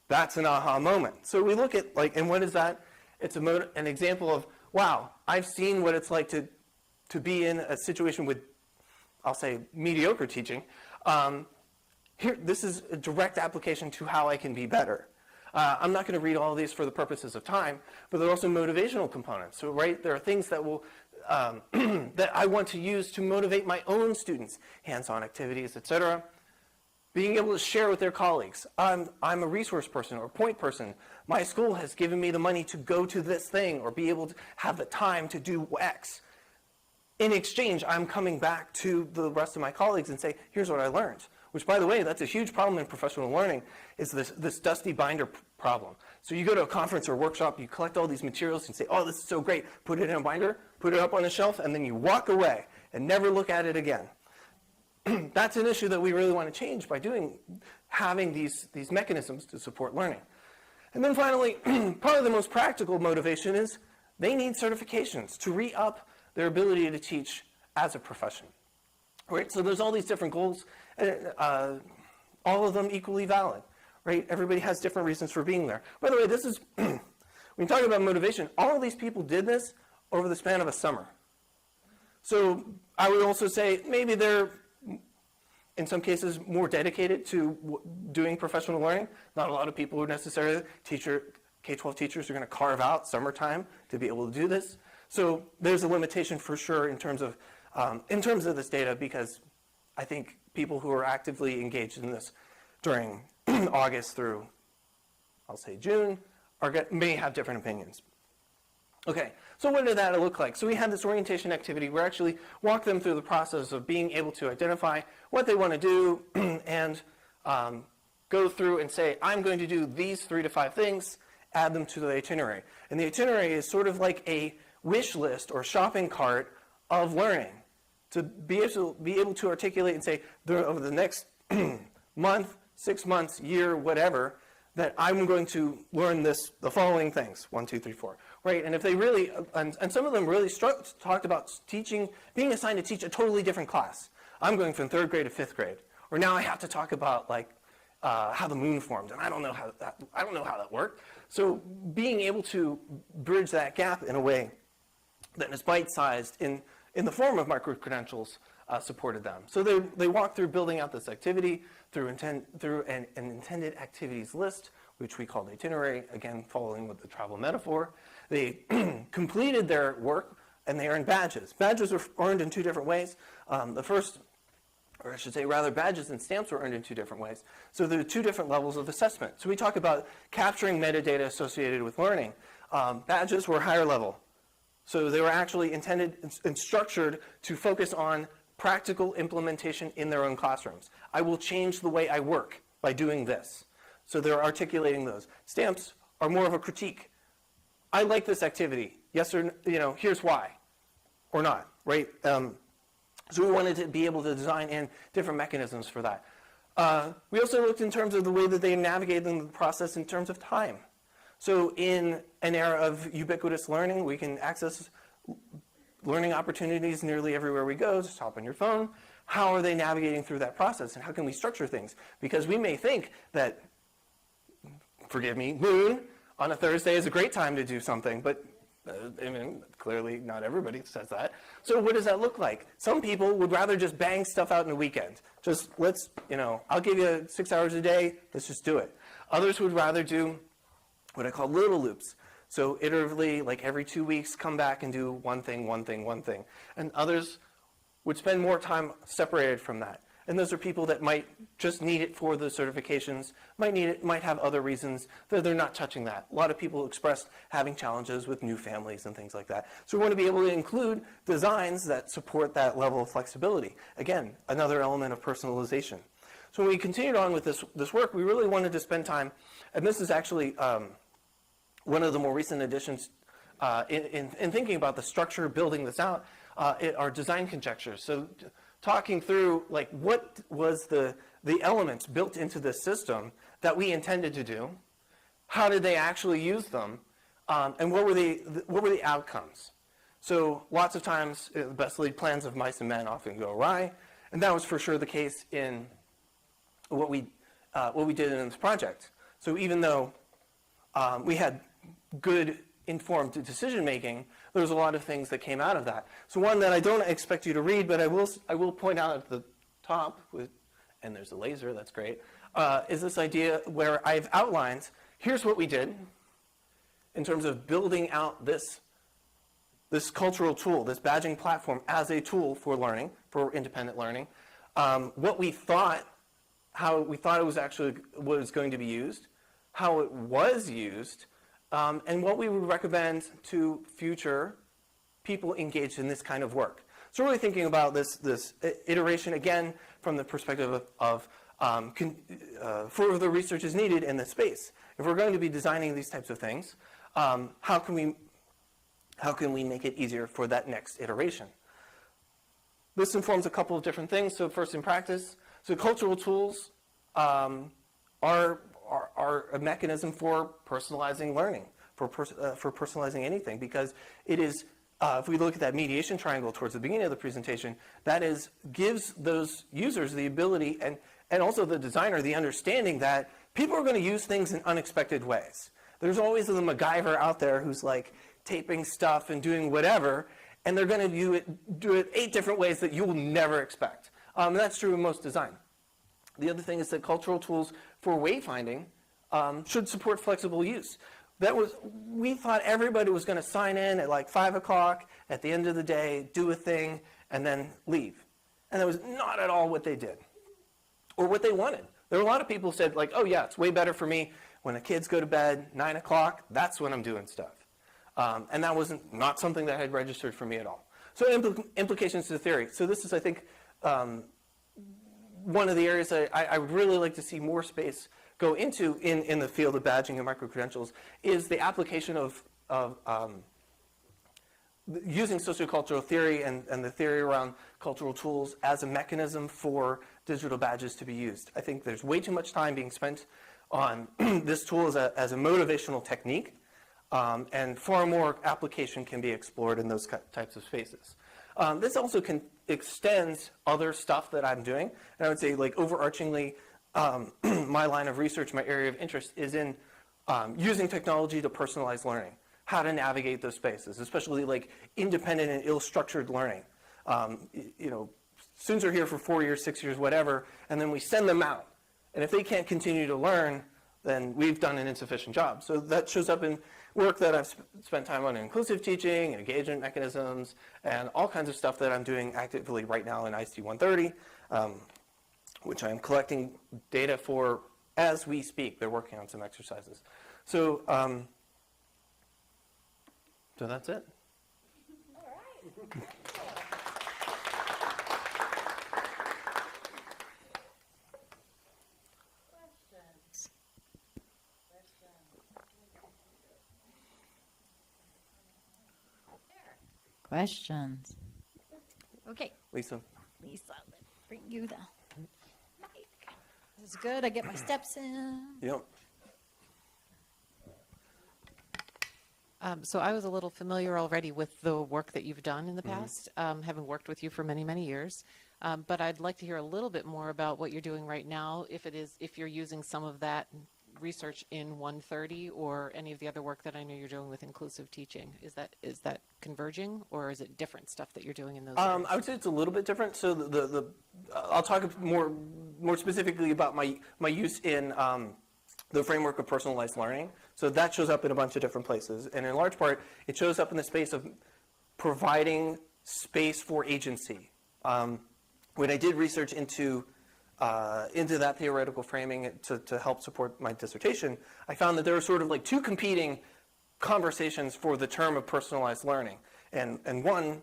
That's an aha moment. So we look at, like, and what is that? It's an example of, wow, I've seen what it's like to be in a situation with, I'll say, mediocre teaching. This is a direct application to how I can be better. I'm not going to read all of these for the purposes of time, but there are also motivational components. So, right, there are things that will that I want to use to motivate my own students, hands-on activities, etc. Being able to share with their colleagues. I'm a resource person or a point person. My school has given me the money to go to this thing or be able to have the time to do X. In exchange, I'm coming back to the rest of my colleagues and say, here's what I learned. Which, by the way, that's a huge problem in professional learning, is this dusty binder problem. So you go to a conference or workshop, you collect all these materials and say, oh, this is so great. Put it in a binder, put it up on a shelf, and then you walk away and never look at it again. That's an issue that we really want to change by having these mechanisms to support learning. And then finally, probably the most practical motivation is they need certifications to re-up their ability to teach as a profession. Right? So there's all these different goals, all of them equally valid. Right? Everybody has different reasons for being there. By the way, this is, when you talk about motivation, all of these people did this over the span of a summer. So I would also say maybe they're, in some cases, more dedicated to doing professional learning. Not a lot of people who necessarily, K-12 teachers are going to carve out summertime to be able to do this. So there's a limitation for sure in terms of this data, because I think people who are actively engaged in this during August through, I'll say June, may have different opinions. Okay, so what did that look like? So we had this orientation activity where actually walk them through the process of being able to identify what they want to do and go through and say, I'm going to do these 3 to 5 things, add them to the itinerary. And the itinerary is sort of like a wish list or shopping cart of learning, to be able to articulate and say, over the next month, 6 months, year, whatever, that I'm going to learn the following things, 1, 2, 3, 4, right? And if they really, and some of them really talked about being assigned to teach a totally different class. I'm going from 3rd grade to 5th grade, or now I have to talk about like how the moon formed, and I don't know how that worked. So being able to bridge that gap in a way that is bite-sized in the form of micro-credentials supported them. So they walked through building out this activity through an intended activities list, which we called itinerary, again, following with the travel metaphor. They completed their work, and they earned badges. Badges were earned in 2 different ways. The first, or I should say rather, badges and stamps were earned in 2 different ways. So there are 2 different levels of assessment. So we talk about capturing metadata associated with learning. Badges were higher level. So they were actually intended and structured to focus on practical implementation in their own classrooms. I will change the way I work by doing this. So they're articulating those. Stamps are more of a critique. I like this activity. Yes or no, here's why, or not, right? So we wanted to be able to design in different mechanisms for that. We also looked in terms of the way that they navigated the process in terms of time. So in an era of ubiquitous learning, we can access learning opportunities nearly everywhere we go. Just hop on your phone. How are they navigating through that process, and how can we structure things? Because we may think that, forgive me, noon on a Thursday is a great time to do something, but I mean, clearly not everybody says that. So what does that look like? Some people would rather just bang stuff out in a weekend. Just I'll give you 6 hours a day, let's just do it. Others would rather do what I call little loops. So iteratively, like every 2 weeks, come back and do one thing. And others would spend more time separated from that. And those are people that might just need it for the certifications, might have other reasons that they're not touching that. A lot of people expressed having challenges with new families and things like that. So we want to be able to include designs that support that level of flexibility. Again, another element of personalization. So when we continued on with this work, we really wanted to spend time, and this is actually one of the more recent additions in thinking about the structure, building this out, are design conjectures. So talking through like what was the elements built into this system that we intended to do, how did they actually use them, and what were the outcomes? So lots of times, the best laid plans of mice and men often go awry, and that was for sure the case in what we did in this project. So even though we had good informed decision making, there was a lot of things that came out of that. So one that I don't expect you to read, but I will point out at the top, and there's a laser, that's great, is this idea where I've outlined, here's what we did in terms of building out this cultural tool, this badging platform as a tool for learning, for independent learning, what we thought, how we thought it was going to be used, how it was used, and what we would recommend to future people engaged in this kind of work. So really thinking about this iteration, again, from the perspective of further research is needed in this space. If we're going to be designing these types of things, how can we make it easier for that next iteration? This informs a couple of different things. So first in practice, so cultural tools are a mechanism for personalizing learning, for personalizing anything, because it is, if we look at that mediation triangle towards the beginning of the presentation, that gives those users the ability and also the designer the understanding that people are going to use things in unexpected ways. There's always the MacGyver out there who's like taping stuff and doing whatever, and they're going to do it 8 different ways that you'll never expect. And that's true in most design. The other thing is that cultural tools for wayfinding should support flexible use. We thought everybody was going to sign in at like 5 o'clock at the end of the day, do a thing, and then leave. And that was not at all what they did or what they wanted. There were a lot of people who said like, oh yeah, it's way better for me when the kids go to bed, 9 o'clock, that's when I'm doing stuff. And that wasn't not something that had registered for me at all. So implications to the theory. So this is, I think, one of the areas that I would really like to see more space go into in the field of badging and micro-credentials is the application of using sociocultural theory and the theory around cultural tools as a mechanism for digital badges to be used. I think there's way too much time being spent on this tool as a motivational technique, and far more application can be explored in those types of spaces. This also extends other stuff that I'm doing, and I would say, like, overarchingly, my line of research, my area of interest is in using technology to personalize learning, how to navigate those spaces, especially like independent and ill-structured learning. Students are here for 4 years, 6 years, whatever, and then we send them out. And if they can't continue to learn, then we've done an insufficient job. So that shows up in work that I've spent time on in inclusive teaching, engagement mechanisms, and all kinds of stuff that I'm doing actively right now in IST 130, which I'm collecting data for as we speak. They're working on some exercises. So, so that's it. All right. Questions? Okay, Lisa. Lisa, let's bring you the mic. This is good. I get my steps in. Yep. So I was a little familiar already with the work that you've done in the past, having worked with you for many, many years. But I'd like to hear a little bit more about what you're doing right now, if you're using some of that research in 130 or any of the other work that I know you're doing with inclusive teaching. Is that converging, or is it different stuff that you're doing in those areas? I would say it's a little bit different. So I'll talk more specifically about my use in the framework of personalized learning. So that shows up in a bunch of different places, and in large part, it shows up in the space of providing space for agency. When I did research into that theoretical framing to help support my dissertation, I found that there were sort of like 2 competing conversations for the term of personalized learning. And one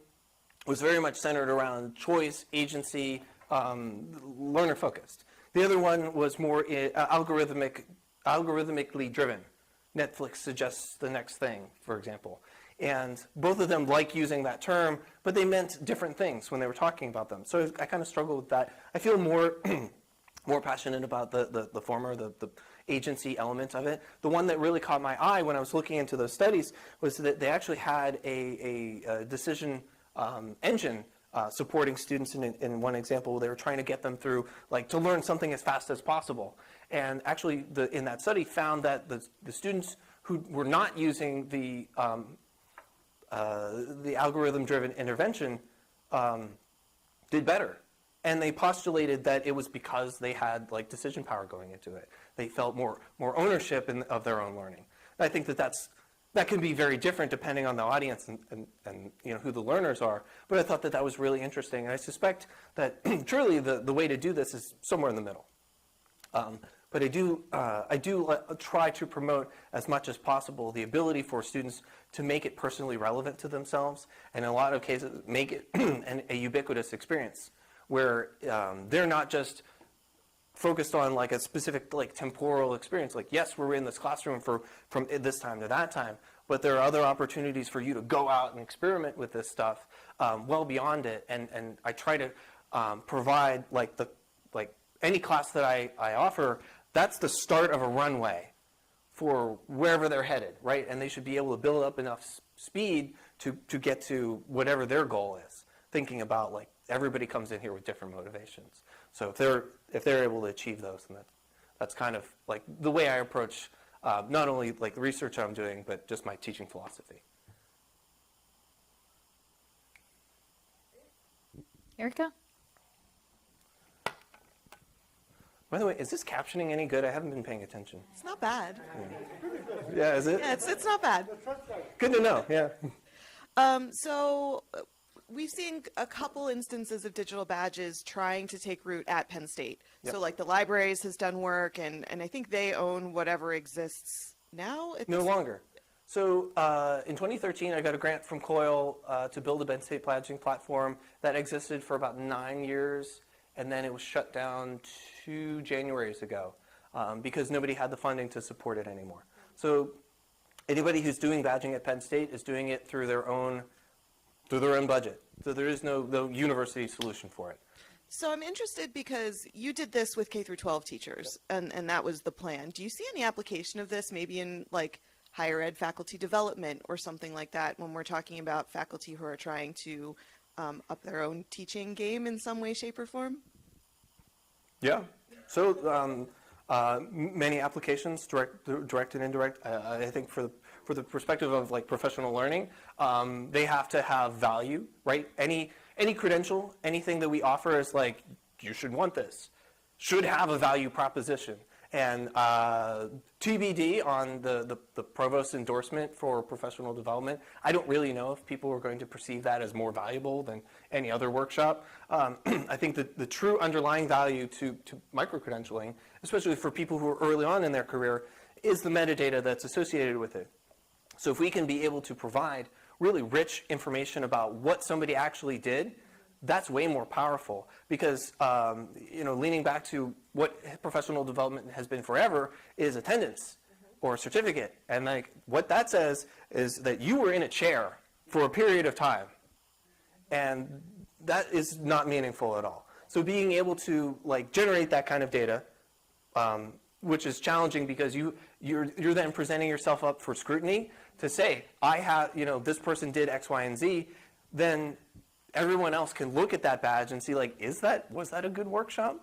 was very much centered around choice, agency, learner focused. The other one was more algorithmically driven. Netflix suggests the next thing, for example. And both of them like using that term, but they meant different things when they were talking about them. So I kind of struggled with that. I feel more more passionate about the former, the agency element of it. The one that really caught my eye when I was looking into those studies was that they actually had a decision engine supporting students in one example. They were trying to get them through, like, to learn something as fast as possible. And actually, in that study found that the students who were not using the algorithm-driven intervention did better. And they postulated that it was because they had, like, decision power going into it. They felt more ownership of their own learning. And I think that can be very different depending on the audience and you know, who the learners are. But I thought that was really interesting. And I suspect that truly the way to do this is somewhere in the middle. But I do try to promote as much as possible the ability for students to make it personally relevant to themselves, and in a lot of cases make it a ubiquitous experience where they're not just focused on like a specific like temporal experience. Like, yes, we're in this classroom from this time to that time, but there are other opportunities for you to go out and experiment with this stuff well beyond it. And I try to provide like any class that I offer, that's the start of a runway for wherever they're headed, right? And they should be able to build up enough speed to get to whatever their goal is, thinking about like everybody comes in here with different motivations. So if they're able to achieve those, then that's kind of like the way I approach not only like the research I'm doing, but just my teaching philosophy. Erica? By the way, is this captioning any good? I haven't been paying attention. It's not bad. Yeah, is it? Yeah, it's not bad. Good to know, yeah. So we've seen a couple instances of digital badges trying to take root at Penn State. Yep. So like the libraries has done work, and I think they own whatever exists now. No longer. So in 2013, I got a grant from COIL to build a Penn State badging platform that existed for about 9 years, and then it was shut down 2 Januaries ago because nobody had the funding to support it anymore. So anybody who's doing badging at Penn State is doing it through their own budget. So there is no university solution for it. So I'm interested because you did this with K through 12 teachers, and that was the plan. Do you see any application of this maybe in like higher ed faculty development or something like that when we're talking about faculty who are trying to up their own teaching game in some way, shape, or form? Yeah. So many applications, direct and indirect. I think for the perspective of like professional learning, they have to have value, right? Any credential, anything that we offer is like, you should want this, should have a value proposition. And TBD on the provost's endorsement for professional development. I don't really know if people are going to perceive that as more valuable than any other workshop. I think that the true underlying value to micro-credentialing, especially for people who are early on in their career, is the metadata that's associated with it. So if we can be able to provide really rich information about what somebody actually did, that's way more powerful because, leaning back to what professional development has been forever is attendance or a certificate. And like what that says is that you were in a chair for a period of time. And that is not meaningful at all. So being able to like generate that kind of data, which is challenging because you're then presenting yourself up for scrutiny to say, I have, this person did X, Y, and Z, then everyone else can look at that badge and see like, was that a good workshop?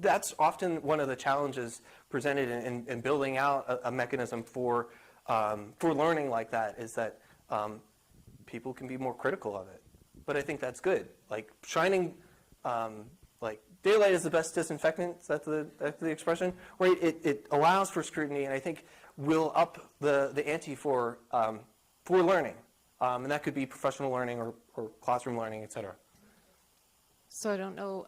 That's often one of the challenges presented in building out a mechanism for learning like that is that people can be more critical of it. But I think that's good. Like shining, like daylight is the best disinfectant. That's the expression, right? It allows for scrutiny, and I think will up the ante for learning. And that could be professional learning or classroom learning, et cetera. So I don't know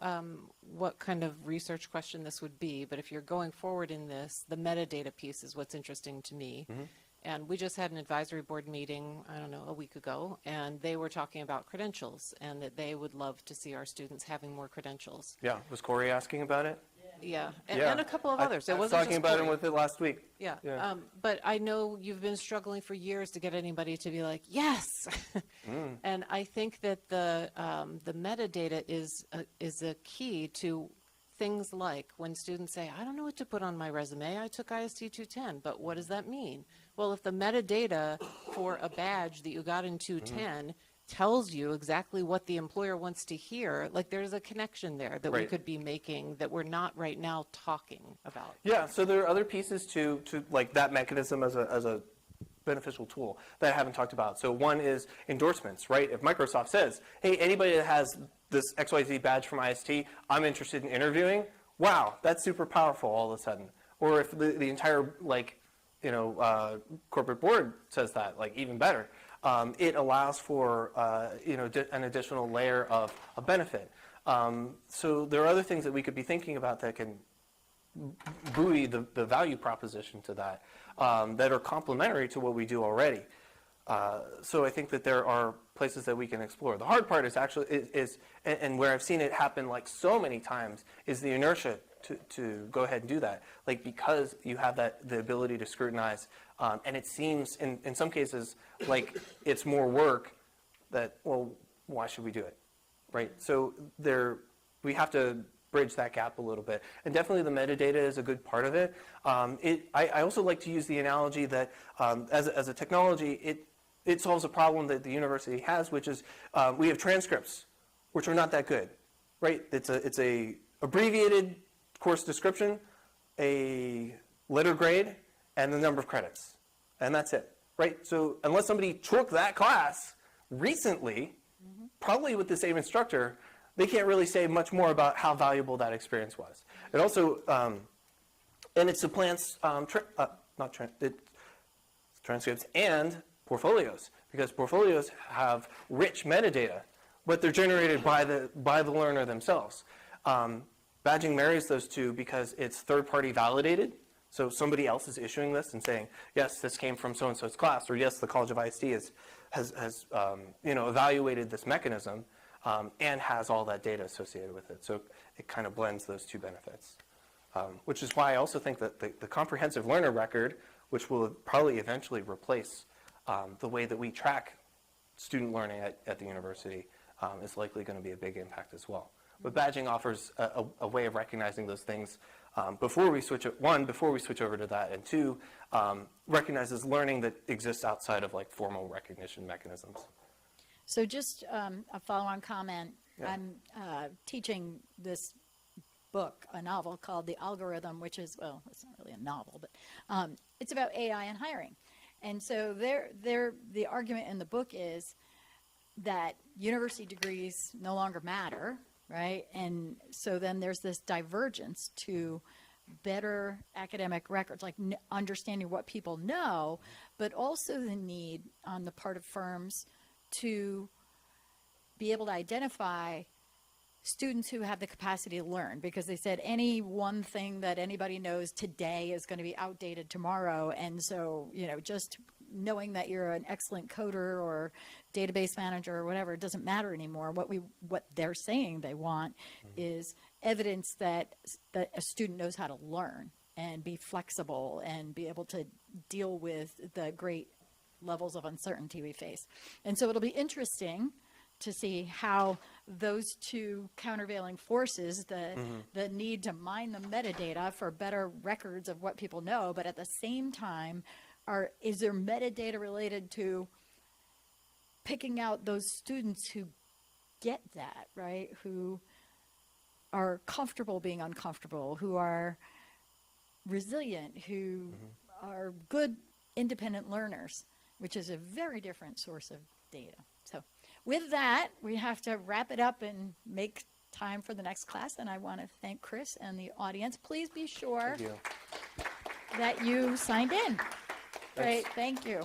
what kind of research question this would be, but if you're going forward in this, the metadata piece is what's interesting to me. Mm-hmm. And we just had an advisory board meeting, I don't know, a week ago, and they were talking about credentials and that they would love to see our students having more credentials. Yeah, was Corey asking about it? Yeah, and a couple of others. I was talking about it with it last week. Yeah, but I know you've been struggling for years to get anybody to be like, yes. And I think that the metadata is a key to things like when students say, I don't know what to put on my resume. I took IST 210, but what does that mean? Well, if the metadata for a badge that you got in 210 tells you exactly what the employer wants to hear, like there's a connection there that we Right. could be making that we're not right now talking about. Yeah, so there are other pieces to like that mechanism as a beneficial tool that I haven't talked about. So one is endorsements, right? If Microsoft says, hey, anybody that has this XYZ badge from IST, I'm interested in interviewing, wow, that's super powerful all of a sudden. Or if the entire, like, corporate board says that, like, even better. It allows for, an additional layer of benefit. So there are other things that we could be thinking about that can buoy the value proposition to that, that are complementary to what we do already. So I think that there are places that we can explore. The hard part is actually, and where I've seen it happen like so many times, is the inertia to go ahead and do that. Like, because you have the ability to scrutinize, and it seems in some cases like it's more work that, well, why should we do it, right? So we have to bridge that gap a little bit. And definitely the metadata is a good part of it. I also like to use the analogy that as a technology, it solves a problem that the university has, which is we have transcripts, which are not that good, right? It's a abbreviated course description, a letter grade, and the number of credits. And that's it, right? So unless somebody took that class recently, probably with the same instructor, they can't really say much more about how valuable that experience was. It also, and it supplants transcripts and portfolios, because portfolios have rich metadata, but they're generated by the learner themselves. Badging marries those two because it's third-party validated. So somebody else is issuing this and saying, yes, this came from so-and-so's class, or yes, the College of IST has evaluated this mechanism and has all that data associated with it. So it kind of blends those two benefits, which is why I also think that the comprehensive learner record, which will probably eventually replace the way that we track student learning at the university, is likely going to be a big impact as well. But badging offers a way of recognizing those things before we switch over to that, and two, recognizes learning that exists outside of like formal recognition mechanisms. So just a follow-on comment. Yeah. I'm teaching this book, a novel called The Algorithm, which is, well, it's not really a novel, but it's about AI and hiring. And so the argument in the book is that university degrees no longer matter, right? And so then there's this divergence to better academic records, like understanding what people know, but also the need on the part of firms to be able to identify students who have the capacity to learn, because they said any one thing that anybody knows today is going to be outdated tomorrow. And so, just knowing that you're an excellent coder or database manager or whatever, it doesn't matter anymore. What they're saying they want is evidence that a student knows how to learn and be flexible and be able to deal with the great levels of uncertainty we face. And so it'll be interesting to see how those two countervailing forces, the need to mine the metadata for better records of what people know, but at the same time, is there metadata related to picking out those students who get that, right? Who are comfortable being uncomfortable, who are resilient, who are good independent learners, which is a very different source of data. So with that, we have to wrap it up and make time for the next class. And I want to thank Chris and the audience. Please be sure that you signed in. Great, thank you.